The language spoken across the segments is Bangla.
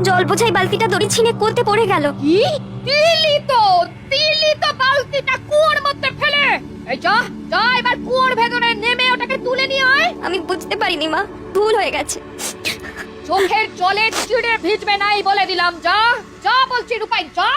জল বোঝাই বালতিটা দড়ি ছিঁড়ে কোতে পড়ে গেল। কি দিলি তো বালতিটা কুয়োর মধ্যে ফেলে। এই যা যা এবার কুয়োর ভেতরে নেমে ওটাকে তুলে নিয়ে আয়। আমি বুঝতে পারিনি মা, ভুল হয়ে গেছে। চোখের জলে চিড়ে ভিজবে নাই বলে দিলাম। যা যা বলছি রূপাই, যা।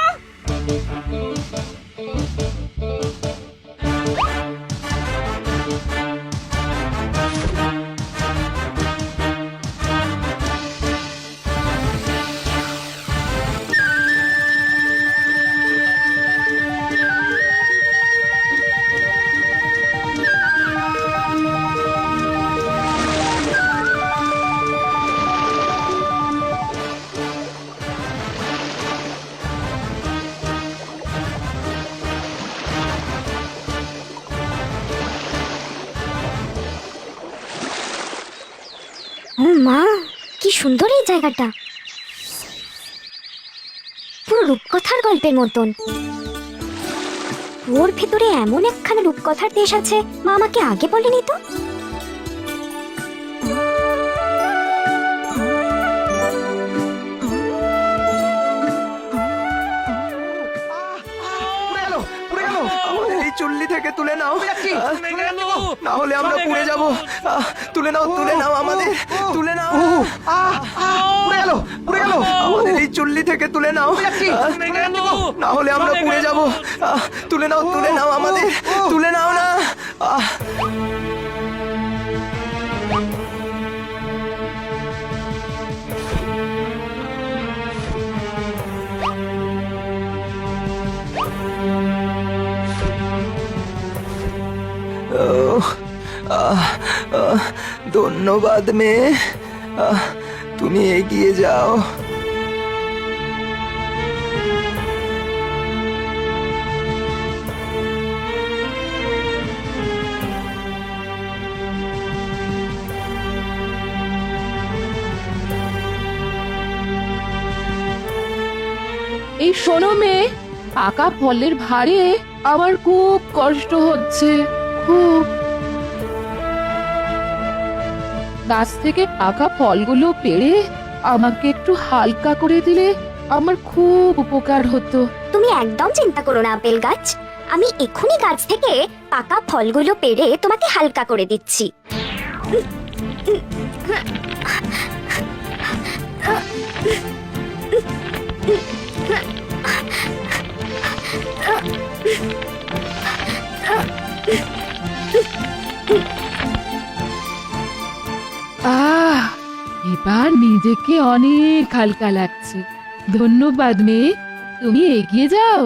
ও মা, কি সুন্দর এই জায়গাটা, পুরো রূপকথার গল্পের মতন। ওর ভেতরে এমন একখানা রূপকথার দেশ আছে, মা আমাকে আগে বলেনি তো। এই চুল্লি থেকে তুলে নাও, না হলে আমরা পুড়ে যাব। তুলে নাও আমাদের, তুলে নাও। আমাদের এই চুল্লি থেকে তুলে নাও, না হলে আমরা পুড়ে যাব। তুলে নাও আমাদের, তুলে নাও না। ধন্যবাদ মেয়ে, তুমি এগিয়ে যাও। এই শোনো মেয়ে, পাকা ফলের ভারে আমার খুব কষ্ট হচ্ছে, খুব। গাছ থেকে পাকা ফলগুলো পেড়ে আমাকে একটু হালকা করে দিলে আমার খুব উপকার হতো। তুমি একদম চিন্তা করো না আপেল গাছ, আমি এক্ষুনি গাছ থেকে পাকা ফলগুলো পেড়ে তোমাকে হালকা করে দিচ্ছি। এবার নিজেকে অনেক হালকা লাগছে। ধন্যবাদ মেয়ে, তুমি এগিয়ে যাও।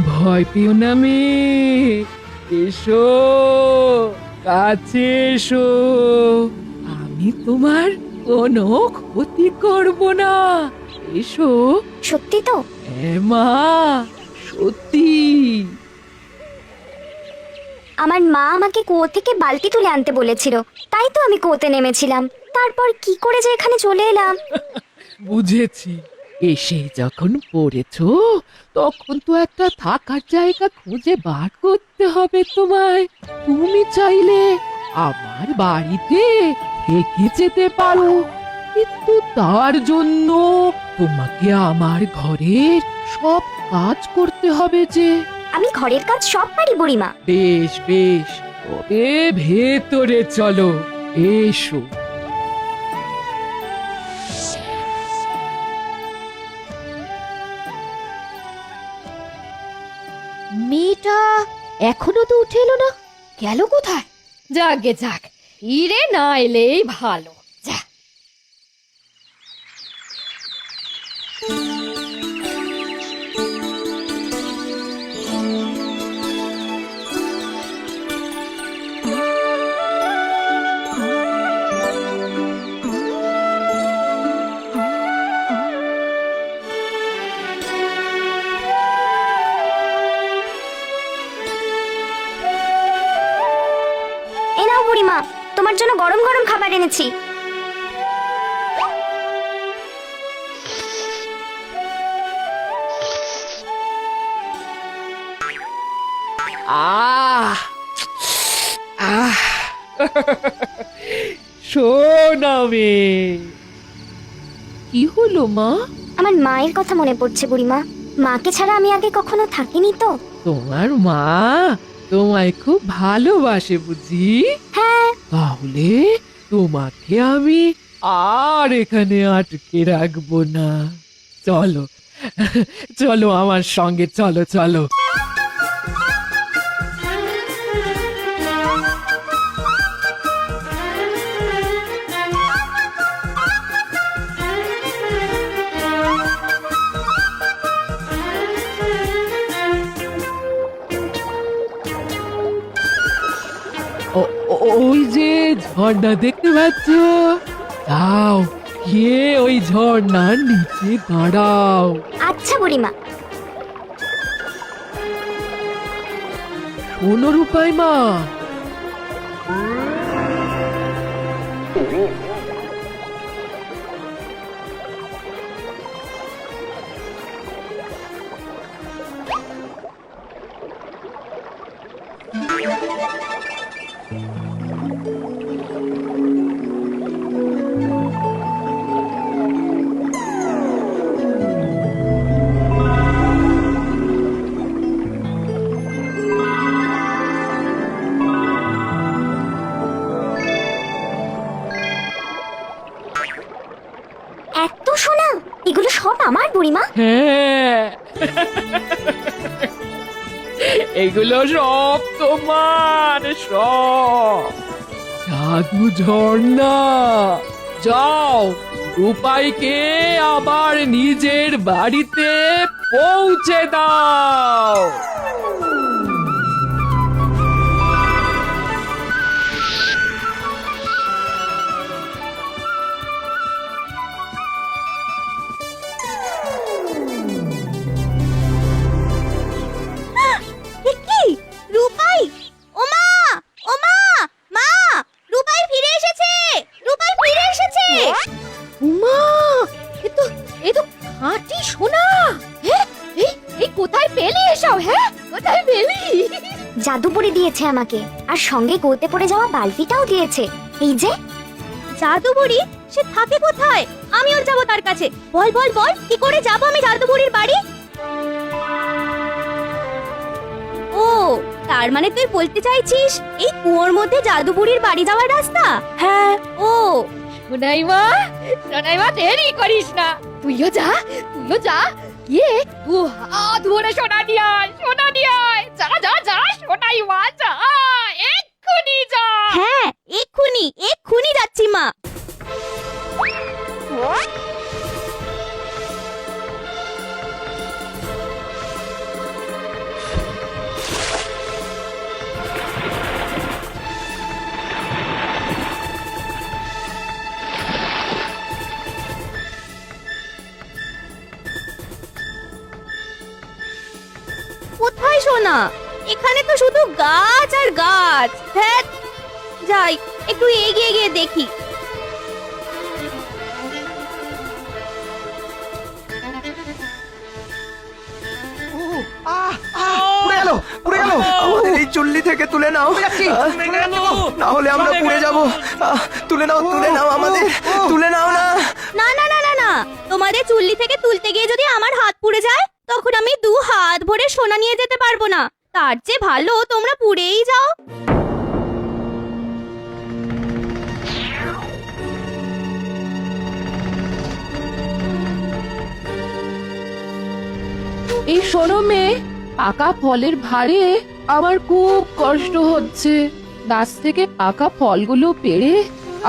ভয় পেও না মেয়ে, এসো কাছে এসো, আমি তোমার কোনো ক্ষতি করব না। এসো। সত্যি তো? হ্যাঁ মা, সত্যি। আমার মা আমাকে কুয়ো থেকে বালতি তুলে আনতে বলেছিল, তাই তো আমি কুয়োতে নেমেছিলাম। তারপর কি করে যে এখানে চলে এলাম। বুঝেছি, এসে যখন পড়েছো তখন তো একটা থাকার জায়গা খুঁজে বার করতে হবে তোমায়। তুমি চাইলে আমার বাড়িতে থেকে যেতে পারো, কিন্তু তার জন্য তোমাকে আমার ঘরের সব কাজ করতে হবে যে। আমি ঘরের কাজ সব পারি বুড়িমা। বেশ বেশ, তবে ভেতরে চলো, এসো। মেয়েটা এখনো তো উঠে এলো না, গেল কোথায়? যাক যাক, ফিরে না এলেই ভালো। যা। তোমার জন্য গরম গরম খাবার এনেছি। আহ আহ শোনা মেয়ে, কি হলো মা? আমার মায়ের কথা মনে পড়ছে বুড়িমা। মাকে ছাড়া আমি আগে কখনো থাকিনি তো। তোমার মা তোমায় খুব ভালোবাসে বুঝি? হ্যাঁ। তাহলে তোমাকে আমি আর এখানে আটকে রাখবো না। চলো চলো আমার সঙ্গে, চলো চলো। ওই যে ঝর্ণা দেখতে পাচ্ছ, যাও গিয়ে ওই ঝর্ণার নিচে দাঁড়াও। আচ্ছা বুড়িমা। শোনো রূপাই মা, এত সোনা, এগুলো সব আমার বুড়িমা। হ্যাঁ এগুলো সব তোমার, সব জাদু ঝর্ণা। যাও রূপাইকে আবার নিজের বাড়িতে পৌঁছে দাও। কি রূপাই? ওমা ওমা, মা রূপাই ফিরে এসেছে, রূপাই ফিরে এসেছে। উমা, এ তো খাঁটি সোনা। হ্যাঁ, এই কোথায় পেলি এসব? হ্যাঁ, কোথায় পেলি? জাদু পড়ে দিয়েছে আমাকে, আর সঙ্গে গোতে পড়ে যাওয়া বালতিটাও দিয়েছে। এই যে জাদু বুড়ি, সে থাকে কোথায়? আমিও যাব তার কাছে। বল বল বল, কি করে যাব আমি জাদু বুড়ির বাড়ি? ও, তার মানে তুই বলতে চাইছিস এই কুয়োর মধ্যে জাদু বুড়ির বাড়ি যাওয়ার রাস্তা? হ্যাঁ। ও সোনাইমা, সোনাইমা, দেরি করিস না। তুইও যা গিয়ে দু হাত ভরে সোনা নিয়ে আয়, সোনা নিয়ে আয়। যা যা যা সোনাইমা, যা, এক্ষুনি যা। হ্যাঁ, এক্ষুনি যাচ্ছি মা। কোথায় সোনা? এখানে তো শুধু গাছ আর গাছ। হ্যাঁ, যাই একটু এগিয়ে গিয়ে দেখি। পুড়ে গেল। আমাদের এই চুল্লি থেকে তুলে নাও, না হলে আমরা পুড়ে যাব। তুলে নাও আমাদের, তুলে নাও না। না না না না না, তোমাদের চুল্লি থেকে তুলতে গিয়ে যদি আমার হাত পুড়ে যায়, তখন আমি দু হাত ভরে সোনা নিয়ে যেতে পারবো না। তার চেয়ে ভালো তোমরা পুড়েই যাও। এই শোনো মেয়ে, পাকা ফলের ভারে আমার খুব কষ্ট হচ্ছে। গাছ থেকে পাকা ফলগুলো পেড়ে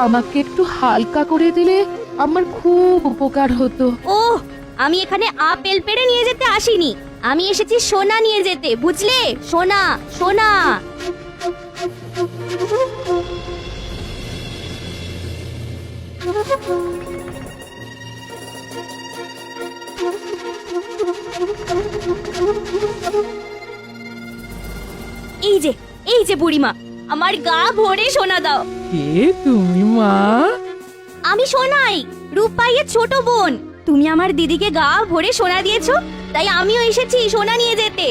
আমাকে একটু হালকা করে দিলে আমার খুব উপকার হতো। ওহ, আমি এখানে আপেল পেড়ে নিয়ে যেতে আসিনি, আমি এসেছি সোনা নিয়ে যেতে, বুঝলে? সোনা সোনা। এই যে বুড়িমা, আমার গা ভরে সোনা দাও। কে তুমি মা? আমি সোনাই, রূপাইয়ের ছোট বোন। তুমি আমার দিদিকে গা ভরে সোনা দিয়েছো, তাই আমিও এসেছি সোনা নিয়ে যেতে।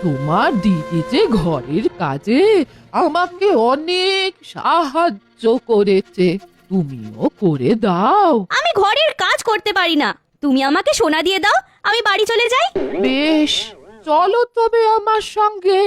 তোমার দিদি যে ঘরের কাজে আমাকে অনেক সাহায্য করেছে, তুমিও করে দাও। আমি ঘরের কাজ করতে পারি না, তুমি আমাকে সোনা দিয়ে দাও, আমি বাড়ি চলে যাই। বেশ, চলো তবে আমার সঙ্গে।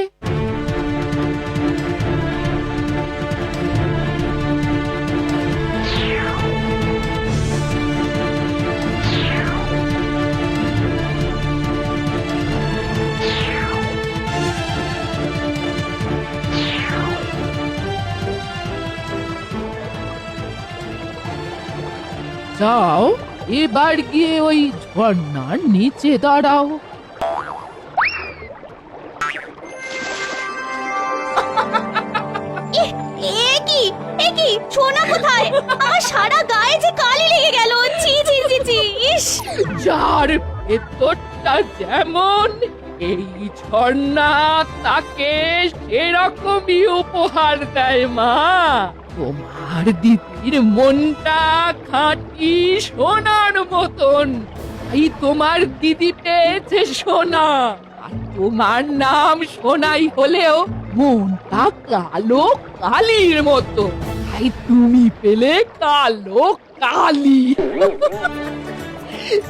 যাও, এবার গিয়ে ওই ঝর্ণার নিচে দাঁড়াও। এ কি সোনা কোথায়? আমার সারা গায়ে যে কালি লেগে গেল। ছি ছি ছি ছি, ইস। যার ভেতরটা যেমন, এই ঝর্ণা তাকে সেরকমই উপহার দেয় মা। তোমার দিদির মনটা খাঁটি সোনার মতন, তাই তোমার দিদি পেয়েছে সোনা। আর তোমার নাম সোনাই হলেও মনটা কালো কালির মতো, তাই তুমি পেলে কালো কালি।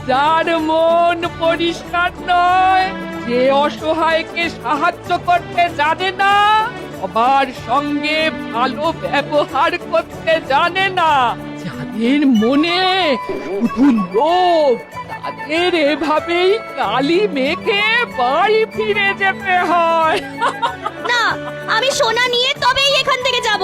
যার মন পরিষ্কার নয়, যে অসহায়কে সাহায্য করতে জানে না, সবার সঙ্গে ভালো ব্যবহার করতে জানে না, যাদের মনে শুধু লোভ, তাদের এভাবেই কালি মেখে বাড়ি ফিরে যেতে হয়। না, আমি সোনা নিয়ে তবেই এখান থেকে যাব।